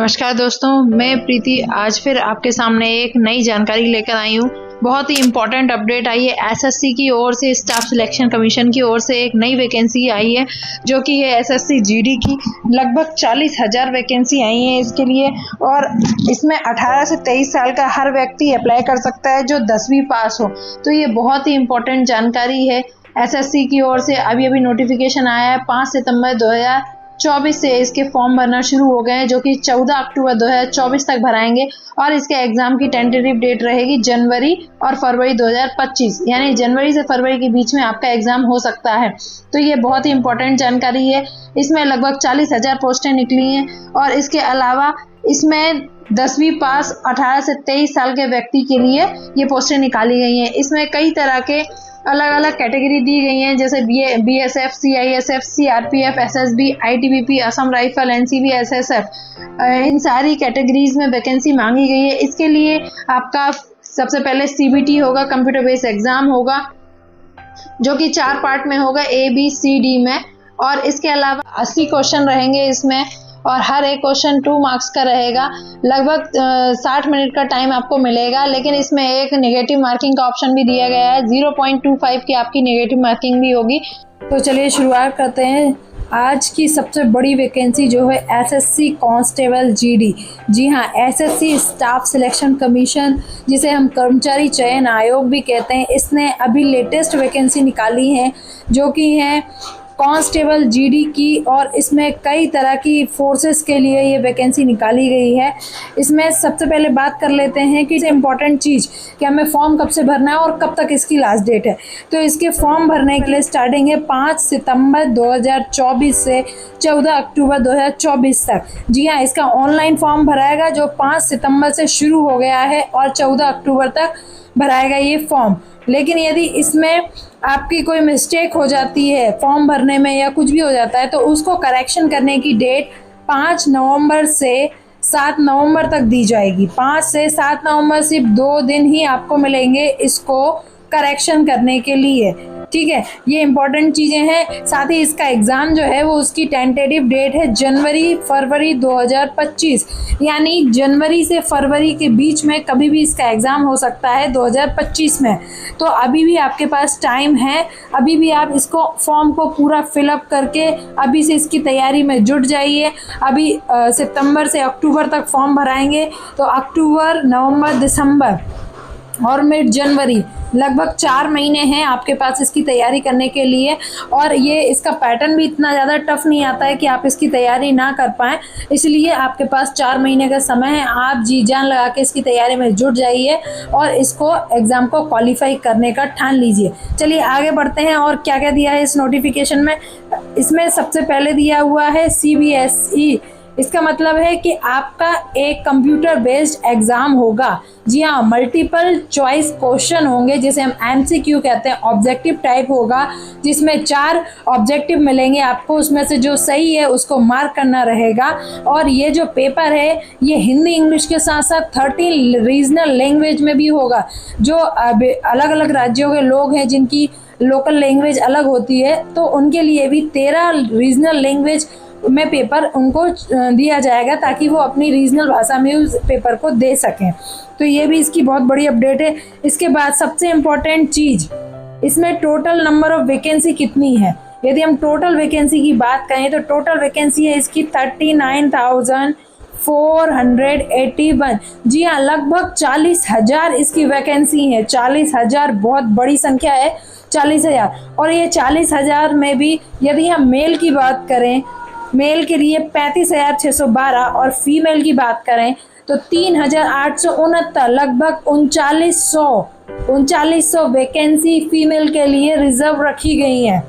नमस्कार दोस्तों, मैं प्रीति आज फिर आपके सामने एक नई जानकारी लेकर आई हूँ। बहुत ही इम्पोर्टेंट अपडेट आई है। एसएससी की ओर से, स्टाफ सिलेक्शन कमीशन की ओर से एक नई वैकेंसी आई है, जो कि है एसएससी जीडी की। लगभग 40,000 वैकेंसी आई है इसके लिए, और इसमें 18 से 23 साल का हर व्यक्ति अप्लाई कर सकता है जो 10वीं पास हो। तो ये बहुत ही इम्पोर्टेंट जानकारी है। एसएससी की ओर से अभी नोटिफिकेशन आया है। 5 सितंबर 2024 से इसके फॉर्म भरना शुरू हो गए हैं, जो कि 14 अक्टूबर 2024 तक भराएंगे, और इसके एग्जाम की टेंटेटिव डेट रहेगी जनवरी और फरवरी 2025, यानी जनवरी से फरवरी के बीच में आपका एग्जाम हो सकता है। तो ये बहुत ही इंपॉर्टेंट जानकारी है। इसमें लगभग 40,000 पोस्टें निकली हैं, और इसके अलावा इसमें 10वीं पास 18 से 23 साल के व्यक्ति के लिए ये पोस्टें निकाली गई हैं। इसमें कई तरह के अलग अलग कैटेगरी दी गई हैं, जैसे BSF, CISF, CRPF, SSB, ITBP, Assam rifle, NCB, SSF, इन सारी कैटेगरीज में वैकेंसी मांगी गई है। इसके लिए आपका सबसे पहले सीबीटी होगा, कंप्यूटर बेस्ड एग्जाम होगा, जो कि 4 पार्ट में होगा, ए बी सी डी में। और इसके अलावा 80 क्वेश्चन रहेंगे इसमें, और हर एक क्वेश्चन 2 मार्क्स का रहेगा। लगभग 60 मिनट का टाइम आपको मिलेगा, लेकिन इसमें एक नेगेटिव मार्किंग का ऑप्शन भी दिया गया है। 0.25 की आपकी नेगेटिव मार्किंग भी होगी। तो चलिए शुरुआत करते हैं। आज की सबसे बड़ी वैकेंसी जो है एसएससी कांस्टेबल जीडी। जी हाँ, एसएससी स्टाफ सिलेक्शन कमीशन, जिसे हम कर्मचारी चयन आयोग भी कहते हैं, इसने अभी लेटेस्ट वैकेंसी निकाली है, जो कि है कांस्टेबल जीडी की। और इसमें कई तरह की फोर्सेस के लिए ये वैकेंसी निकाली गई है। इसमें सबसे पहले बात कर लेते हैं कि इम्पॉर्टेंट चीज़ कि हमें फॉर्म कब से भरना है और कब तक इसकी लास्ट डेट है। तो इसके फॉर्म भरने के लिए स्टार्टिंग है 5 सितंबर 2024 से 14 अक्टूबर 2024 तक। जी हाँ, इसका ऑनलाइन फॉर्म भराएगा, जो 5 सितंबर से शुरू हो गया है और 14 अक्टूबर तक भराएगा ये फॉर्म। लेकिन यदि इसमें आपकी कोई मिस्टेक हो जाती है फॉर्म भरने में या कुछ भी हो जाता है, तो उसको करेक्शन करने की डेट 5 नवंबर से 7 नवंबर तक दी जाएगी। 5 से 7 नवंबर सिर्फ 2 दिन ही आपको मिलेंगे इसको करेक्शन करने के लिए। ठीक है, ये इंपॉर्टेंट चीज़ें हैं। साथ ही इसका एग्ज़ाम जो है वो उसकी टेंटेटिव डेट है जनवरी फरवरी 2025, यानी जनवरी से फरवरी के बीच में कभी भी इसका एग्ज़ाम हो सकता है 2025 में। तो अभी भी आपके पास टाइम है, अभी भी आप इसको फॉर्म को पूरा फिलअप करके अभी से इसकी तैयारी में जुट जाइए। अभी सितंबर से अक्टूबर तक फॉर्म भराएंगे, तो अक्टूबर, नवंबर, दिसंबर और मिड जनवरी, लगभग 4 महीने हैं आपके पास इसकी तैयारी करने के लिए। और ये इसका पैटर्न भी इतना ज़्यादा टफ नहीं आता है कि आप इसकी तैयारी ना कर पाएँ, इसलिए आपके पास 4 महीने का समय है। आप जी जान लगा के इसकी तैयारी में जुट जाइए और इसको एग्ज़ाम को क्वालिफाई करने का ठान लीजिए। चलिए आगे बढ़ते हैं। और क्या क्या दिया है इस नोटिफिकेशन में? इसमें सबसे पहले दिया हुआ है सीबीएसई। इसका मतलब है कि आपका एक कंप्यूटर बेस्ड एग्जाम होगा। जी हाँ, मल्टीपल चॉइस क्वेश्चन होंगे, जिसे हम एमसीक्यू कहते हैं। ऑब्जेक्टिव टाइप होगा, जिसमें 4 ऑब्जेक्टिव मिलेंगे आपको, उसमें से जो सही है उसको मार्क करना रहेगा। और ये जो पेपर है ये हिंदी इंग्लिश के साथ साथ 13 रीजनल लैंग्वेज में भी होगा। जो अलग अलग राज्यों के लोग हैं जिनकी लोकल लैंग्वेज अलग होती है, तो उनके लिए भी 13 रीजनल लैंग्वेज में पेपर उनको दिया जाएगा, ताकि वो अपनी रीजनल भाषा में उस पेपर को दे सकें। तो ये भी इसकी बहुत बड़ी अपडेट है। इसके बाद सबसे इम्पोर्टेंट चीज़, इसमें टोटल नंबर ऑफ वैकेंसी कितनी है। यदि हम टोटल वैकेंसी की बात करें तो टोटल वैकेंसी है इसकी 39,481। जी हाँ, लगभग 40,000 इसकी वैकेंसी है। 40,000 बहुत बड़ी संख्या है, 40,000। और ये 40,000 में भी यदि हम मेल की बात करें, मेल के लिए 35,612, और फीमेल की बात करें तो 3,869, लगभग 3900 वैकेंसी फीमेल के लिए रिजर्व रखी गई हैं।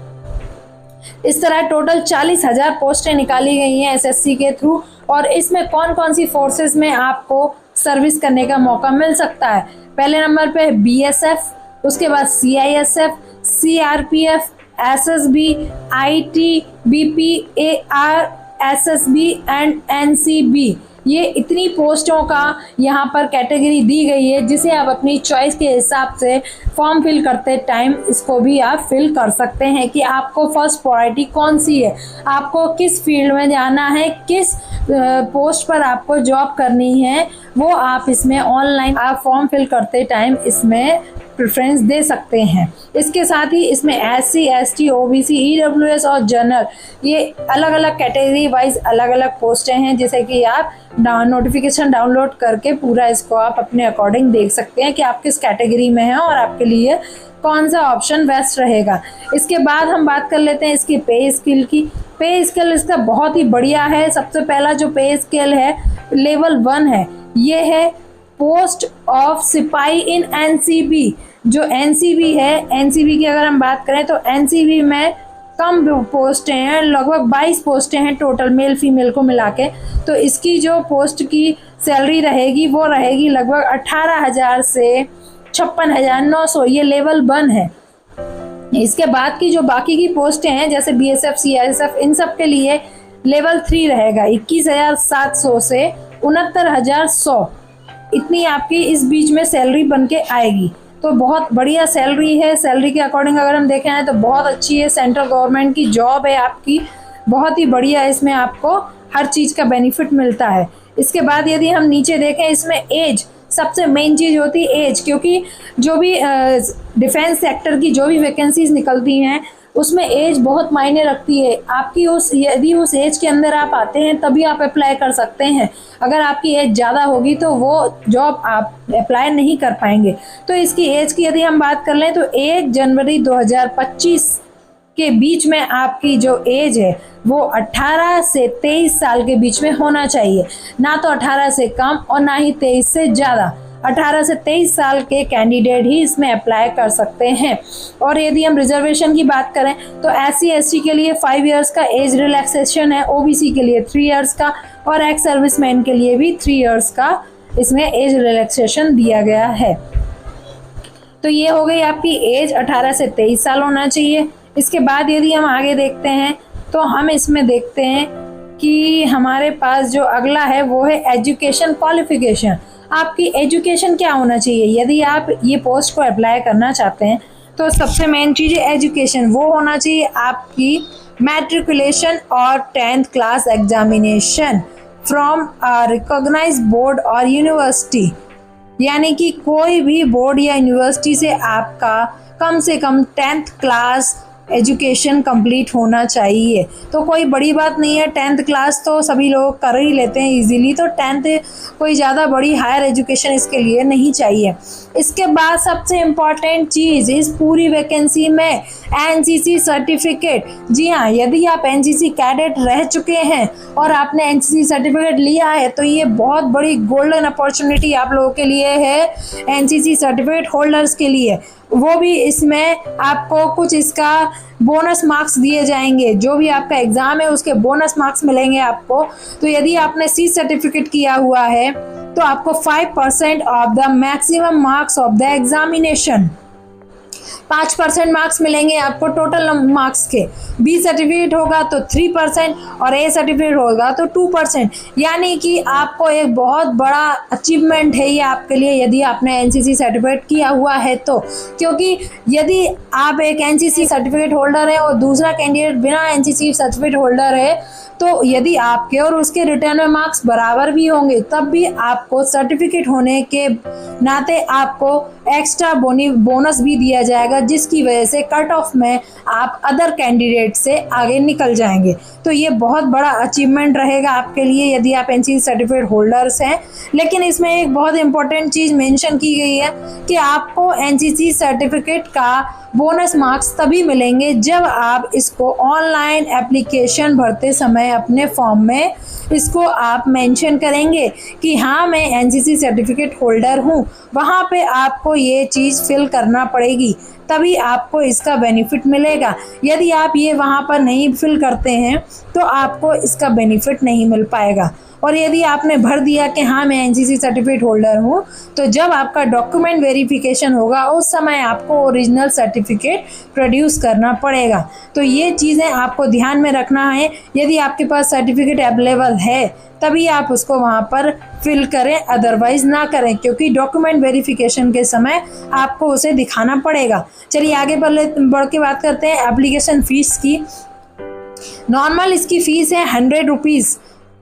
इस तरह टोटल 40,000 पोस्टें निकाली गई हैं एसएससी के थ्रू। और इसमें कौन कौन सी फोर्सेस में आपको सर्विस करने का मौका मिल सकता है? पहले नंबर पे बीएसएफ, उसके बाद CISF, CRPF, SSB, ITBP, ARSSB and NCB. ये इतनी पोस्टों का यहाँ पर कैटेगरी दी गई है, जिसे आप अपनी चॉइस के हिसाब से फॉर्म फिल करते टाइम इसको भी आप फिल कर सकते हैं कि आपको फर्स्ट प्रायोरिटी कौन सी है, आपको किस फील्ड में जाना है, किस पोस्ट पर आपको जॉब करनी है, वो आप इसमें ऑनलाइन आप फॉर्म फिल करते टाइम इसमें प्रेफरेंस दे सकते हैं। इसके साथ ही इसमें SC, ST, OBC, EWS और जनरल, ये अलग अलग कैटेगरी वाइज अलग अलग पोस्टें हैं, जैसे कि आप नोटिफिकेशन डाउनलोड करके पूरा इसको आप अपने अकॉर्डिंग देख सकते हैं कि आप किस कैटेगरी में हैं और आपके लिए कौन सा ऑप्शन बेस्ट रहेगा। इसके बाद हम बात कर लेते हैं इसकी पे स्केल की। पे स्केल इसका बहुत ही बढ़िया है। सबसे पहला जो पे स्केल है लेवल 1 है, ये है पोस्ट ऑफ सिपाही इन NCB। जो NCB है, NCB की अगर हम बात करें तो NCB में कम पोस्टें हैं, लगभग 22 पोस्टें हैं टोटल मेल फीमेल को मिला के। तो इसकी जो पोस्ट की सैलरी रहेगी वो रहेगी लगभग 18,000 से 56,900, ये लेवल 1 है। इसके बाद की जो बाकी की पोस्टें हैं जैसे BSF, CRSF, इन सब के लिए लेवल 3 रहेगा, 21,700 से 69,100, इतनी आपकी इस बीच में सैलरी बन के आएगी। तो बहुत बढ़िया सैलरी है। सैलरी के अकॉर्डिंग अगर हम देखें तो बहुत अच्छी है। सेंट्रल गवर्नमेंट की जॉब है आपकी, बहुत ही बढ़िया। इसमें आपको हर चीज़ का बेनिफिट मिलता है। इसके बाद यदि हम नीचे देखें, इसमें एज सबसे मेन चीज़ होती है एज, क्योंकि जो भी डिफेंस सेक्टर की जो भी वैकेंसीज निकलती हैं उसमें एज बहुत मायने रखती है। आपकी यदि उस एज के अंदर आप आते हैं तभी आप अप्लाई कर सकते हैं। अगर आपकी एज ज़्यादा होगी तो वो जॉब आप अप्लाई नहीं कर पाएंगे। तो इसकी एज की यदि हम बात कर लें तो 1 जनवरी 2025 के बीच में आपकी जो एज है वो 18 से 23 साल के बीच में होना चाहिए, ना तो 18 से कम और ना ही 23 से ज़्यादा। 18 से 23 साल के कैंडिडेट ही इसमें अप्लाई कर सकते हैं। और यदि हम रिजर्वेशन की बात करें तो SC ST के लिए 5 इयर्स का एज रिलैक्सेशन है, OBC के लिए 3 इयर्स का और एक्स सर्विसमैन के लिए भी 3 इयर्स का इसमें एज रिलैक्सेशन दिया गया है। तो ये हो गई आपकी एज, 18 से 23 साल होना चाहिए। इसके बाद यदि हम आगे देखते हैं तो हम इसमें देखते हैं कि हमारे पास जो अगला है वो है एजुकेशन क्वालिफिकेशन। आपकी एजुकेशन क्या होना चाहिए? यदि आप ये पोस्ट को अप्लाई करना चाहते हैं तो सबसे मेन चीज़ है एजुकेशन। वो होना चाहिए आपकी मैट्रिकुलेशन और 10th class examination from recognised board और यूनिवर्सिटी, यानी कि कोई भी बोर्ड या यूनिवर्सिटी से आपका कम से कम 10th क्लास एजुकेशन कंप्लीट होना चाहिए। तो कोई बड़ी बात नहीं है, 10th क्लास तो सभी लोग कर ही लेते हैं इजीली, तो 10th कोई ज़्यादा बड़ी हायर एजुकेशन इसके लिए नहीं चाहिए। इसके बाद सबसे इम्पॉर्टेंट चीज़ इस पूरी वैकेंसी में NCC सर्टिफिकेट। जी हाँ, यदि आप NCC कैडेट रह चुके हैं और आपने NCC सर्टिफिकेट लिया है तो ये बहुत बड़ी गोल्डन अपॉर्चुनिटी आप लोगों के लिए है, NCC सर्टिफिकेट होल्डर्स के लिए। वो भी इसमें आपको कुछ इसका बोनस मार्क्स दिए जाएंगे, जो भी आपका एग्ज़ाम है उसके बोनस मार्क्स मिलेंगे आपको। तो यदि आपने C सर्टिफिकेट किया हुआ है तो आपको 5% of the maximum marks of the examination, 5% marks मिलेंगे आपको टोटल मार्क्स के। B सर्टिफिकेट होगा तो 3% और A सर्टिफिकेट होगा तो 2%, यानी कि आपको एक बहुत बड़ा अचीवमेंट है ये आपके लिए यदि आपने NCC सर्टिफिकेट किया हुआ है तो। क्योंकि यदि आप एक NCC सर्टिफिकेट होल्डर है और दूसरा कैंडिडेट बिना NCC सर्टिफिकेट होल्डर है तो यदि आपके और उसके रिटर्न में मार्क्स बराबर भी होंगे तब भी आपको सर्टिफिकेट होने के नाते आपको एक्स्ट्रा बोनस भी दिया जाएगा, जिसकी वजह से कट ऑफ में आप अदर कैंडिडेट से आगे निकल जाएंगे। तो ये बहुत बड़ा अचीवमेंट रहेगा आपके लिए यदि आप NCC सर्टिफिकेट होल्डर्स हैं। लेकिन इसमें एक बहुत इंपॉर्टेंट चीज़ मेंशन की गई है कि आपको NCC सर्टिफिकेट का बोनस मार्क्स तभी मिलेंगे जब आप इसको ऑनलाइन एप्लीकेशन भरते समय अपने फॉर्म में इसको आप मेंशन करेंगे कि हाँ मैं NCC सर्टिफिकेट होल्डर हूँ। वहाँ पे आपको ये चीज़ फिल करना पड़ेगी, तभी आपको इसका बेनिफिट मिलेगा। यदि आप ये वहाँ पर नहीं फिल करते हैं तो आपको इसका बेनिफिट नहीं मिल पाएगा। और यदि आपने भर दिया कि हाँ मैं एनसीसी सर्टिफिकेट होल्डर हूँ, तो जब आपका डॉक्यूमेंट वेरिफिकेशन होगा उस समय आपको ओरिजिनल सर्टिफिकेट प्रोड्यूस करना पड़ेगा। तो ये चीज़ें आपको ध्यान में रखना है। यदि आपके पास सर्टिफिकेट अवेलेबल है तभी आप उसको वहाँ पर फिल करें, अदरवाइज ना करें, क्योंकि डॉक्यूमेंट वेरिफिकेशन के समय आपको उसे दिखाना पड़ेगा। चलिए आगे बढ़ के बात करते हैं एप्लीकेशन फ़ीस की। नॉर्मल इसकी फ़ीस है 100 रुपीज़,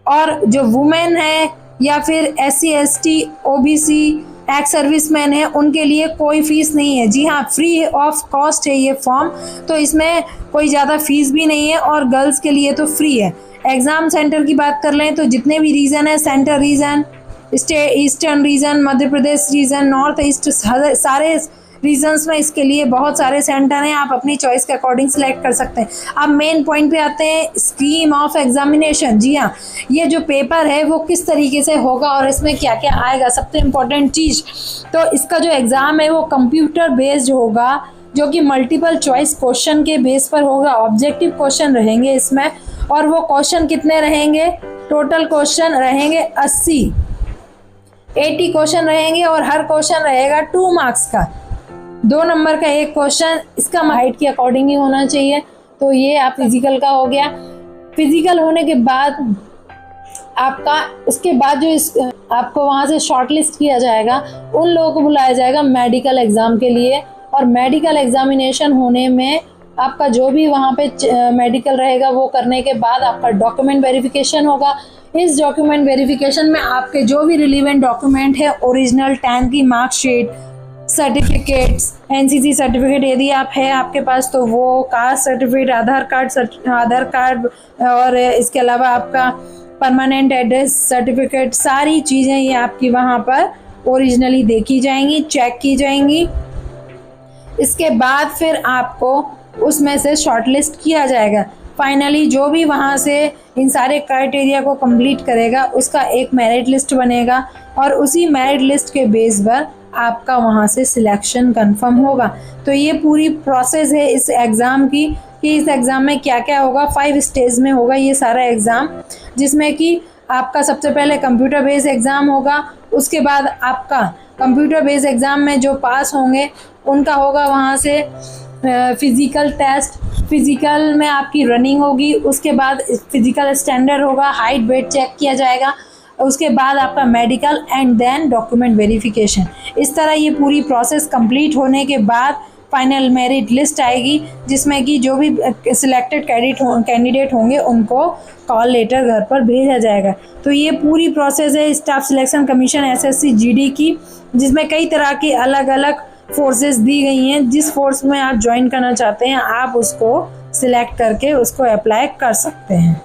और जो वुमेन है या फिर SC ST OBC ex serviceman है उनके लिए कोई फ़ीस नहीं है। जी हाँ, फ्री ऑफ कॉस्ट है ये फॉर्म, तो इसमें कोई ज़्यादा फ़ीस भी नहीं है, और गर्ल्स के लिए तो फ्री है। एग्ज़ाम सेंटर की बात कर लें तो जितने भी रीजन है, central region, eastern region, Madhya Pradesh reason, north east, सारे रीजन्स में इसके लिए बहुत सारे सेंटर हैं। आप अपनी चॉइस के अकॉर्डिंग सेलेक्ट कर सकते हैं। अब मेन पॉइंट पे आते हैं, स्कीम ऑफ एग्जामिनेशन। जी हाँ, ये जो पेपर है वो किस तरीके से होगा और इसमें क्या क्या आएगा, सबसे इम्पोर्टेंट चीज़। तो इसका जो एग्ज़ाम है वो कंप्यूटर बेस्ड होगा, जो कि मल्टीपल चॉइस क्वेश्चन के बेस पर होगा। ऑब्जेक्टिव क्वेश्चन रहेंगे इसमें, और वो क्वेश्चन कितने रहेंगे, टोटल क्वेश्चन रहेंगे 80 क्वेश्चन रहेंगे, और हर क्वेश्चन रहेगा 2 मार्क्स का। 2 नंबर का एक क्वेश्चन, इसका हाइट के अकॉर्डिंग ही होना चाहिए। तो ये आप फिजिकल का हो गया। फिजिकल होने के बाद आपका उसके बाद जो आपको वहाँ से शॉर्टलिस्ट किया जाएगा, उन लोगों को बुलाया जाएगा मेडिकल एग्ज़ाम के लिए। और मेडिकल एग्जामिनेशन होने में आपका जो भी वहाँ पे मेडिकल रहेगा वो करने के बाद आपका डॉक्यूमेंट वेरिफिकेशन होगा। इस डॉक्यूमेंट वेरिफिकेशन में आपके जो भी रिलीवेंट डॉक्यूमेंट है, ओरिजिनल 10th की मार्कशीट, सर्टिफिकेट्स, एनसीसी सर्टिफिकेट यदि आप है आपके पास तो वो, कास्ट सर्टिफिकेट, आधार कार्ड, और इसके अलावा आपका परमानेंट एड्रेस सर्टिफिकेट, सारी चीज़ें ये आपकी वहाँ पर ओरिजिनली देखी जाएंगी, चेक की जाएंगी। इसके बाद फिर आपको उसमें से शॉर्टलिस्ट किया जाएगा। फाइनली जो भी वहाँ से इन सारे क्राइटेरिया को कंप्लीट करेगा उसका एक मेरिट लिस्ट बनेगा, और उसी मेरिट लिस्ट के बेस पर आपका वहाँ से सिलेक्शन कंफर्म होगा। तो ये पूरी प्रोसेस है इस एग्ज़ाम की, कि इस एग्ज़ाम में क्या क्या होगा। 5 स्टेज में होगा ये सारा एग्ज़ाम, जिसमें कि आपका सबसे पहले कंप्यूटर बेस्ड एग्ज़ाम होगा। उसके बाद आपका कंप्यूटर बेस्ड एग्ज़ाम में जो पास होंगे उनका होगा वहाँ से फिज़िकल टेस्ट। फिज़िकल में आपकी रनिंग होगी, उसके बाद फिज़िकल स्टैंडर्ड होगा, हाइट वेट चेक किया जाएगा, उसके बाद आपका medical, and then document verification. इस तरह ये पूरी प्रोसेस कंप्लीट होने के बाद फाइनल मेरिट लिस्ट आएगी, जिसमें कि जो भी सिलेक्टेड कैंडिडेट होंगे उनको कॉल लेटर घर पर भेजा जाएगा। तो ये पूरी प्रोसेस है staff selection commission SSC GD की, जिसमें कई तरह की अलग अलग फोर्सेस दी गई हैं। जिस फोर्स में आप ज्वाइन करना चाहते हैं आप उसको सिलेक्ट करके उसको अप्लाई कर सकते हैं।